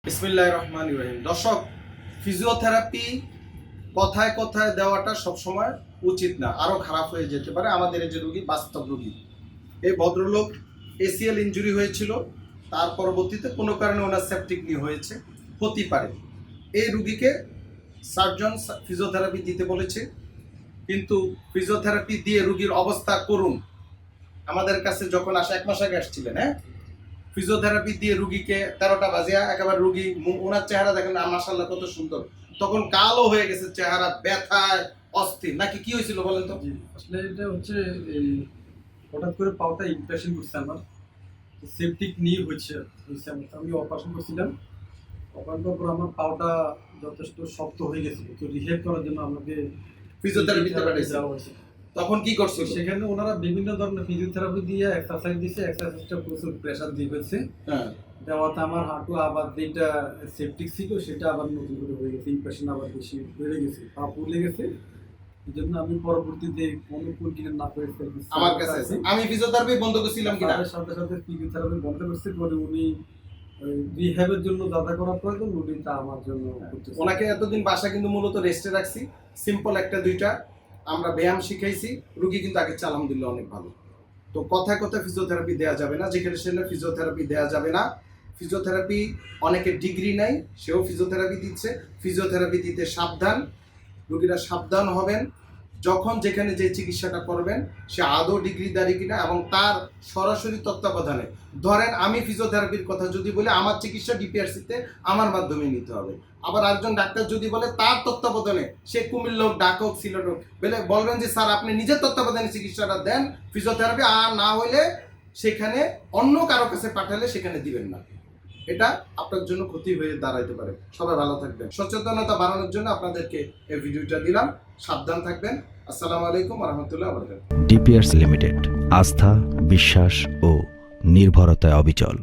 বিসমিল্লাহির রহমানির রহিম। দর্শক, ফিজিওথেরাপি কথায় কথায় দেওয়াটা সবসময় উচিত না, আরও খারাপ হয়ে যেতে পারে। আমাদের এই যে রুগী, বাস্তব রুগী, এই ভদ্রলোক এসিএল ইনজুরি হয়েছিল, তার পরবর্তীতে কোনো কারণে ওনার সেপটিক নি হয়েছে, হতে পারে। এই রুগীকে সার্জন ফিজিওথেরাপি দিতে বলেছে, কিন্তু ফিজিওথেরাপি দিয়ে রুগীর অবস্থা করুন। আমাদের কাছে যখন আসে, 1 মাস আগে আসছিলেন, হ্যাঁ, ফিজিওথেরাপি দিয়ে রুগীকে 13টা বাজিয়া একেবারে রুগী, ওনার চেহারা দেখেন না, মাশাআল্লাহ কত সুন্দর, তখন কালো হয়ে গেছে চেহারা, ব্যথায় অস্থির। নাকি কি হয়েছিল বলেন তো? আসলে এটা হচ্ছে এই হঠাৎ করে পাওটা ইনফেকশন করছে আমার, সেপটিক নিয়ে হয়েছে। আমি অপারেশন করছিলাম, অপারেশন করার পর আমার পাওটা যথেষ্ট শক্ত হয়ে গেছিল, তো রিহেব করার জন্য আমাকে ফিজিওথেরাপিতে পাঠাইছে, যাওয়া হয়েছে। তখন কি তো করছিল? সেখানে ওনারা বিভিন্ন ধরনের ফিজিওথেরাপি দিয়ে এক্সারসাইজ দিয়েছে, এক্সারসাইজটা প্রচুর প্রেশার দিয়ে ফেলছে। হ্যাঁ, দেওয়াতে আমার হাঁটু আবার যেটা সেপটিক ছিল সেটা আবার নতুন করে হয়ে গেছে, ইনফেকশন আবার বেশি বেড়ে গেছে, পা ফুলে গেছে। এই জন্য আমি পরবর্তীতে কোনো কন্টিনিউ না করে আমার কাছে আছে। আমি ফিজিওথেরাপি বন্ধ করছিলাম কিনা, তার সাথে সাথে ফিজিওথেরাপি বন্ধ করছে, পরে উনি রিহ্যাবের জন্য যা করা প্রয়োজন উনি তা আমার জন্য করতেছে। ওনাকে এতদিন বাসা কিন্তু মূলত রেস্টে রাখছি, সিম্পল একটা দুইটা আমরা ব্যায়াম শিখাইছি, রুগী কিন্তু আগে আলহামদুলিল্লাহ অনেক ভালো। তো কথায় কথায় ফিজিওথেরাপি দেওয়া যাবে না, যেখানে সেখানে ফিজিওথেরাপি দেওয়া যাবে না। ফিজিওথেরাপি অনেকের ডিগ্রি নাই, সেও ফিজিওথেরাপি দিচ্ছে। ফিজিওথেরাপি দিতে সাবধান, রুগীরা সাবধান হবেন। যখন যেখানে যে চিকিৎসাটা করবেন সে আদৌ ডিগ্রিধারী কিনা এবং তার সরাসরি তত্ত্বাবধানে। ধরেন আমি ফিজিওথেরাপির কথা যদি বলি, আমার চিকিৎসা ডিপিআরসিতে আমার মাধ্যমে নিতে হবে। আবার একজন ডাক্তার যদি বলে তার তত্ত্বাবধানে, সে কুমিল্লা হোক, ঢাকা হোক, সিলেট হোক, বলবেন যে স্যার আপনি নিজের তত্ত্বাবধানে চিকিৎসাটা দেন ফিজিওথেরাপি, আর না হলে সেখানে অন্য কারো কাছে পাঠালে সেখানে দিবেন না। এটা আপনার জন্য ক্ষতি হয়ে দাঁড়াইতে পারে। সবাই ভালো থাকবেন। সচেতনতা বাড়ানোর জন্য আপনাদেরকে এই ভিডিওটা দিলাম। সাবধান থাকবেন। আসসালামু আলাইকুম ওয়া রাহমাতুল্লাহি ওয়া বারাকাতুহু। ডিপিআরস লিমিটেড, আস্থা, বিশ্বাস ও নির্ভরতায় অবিচল।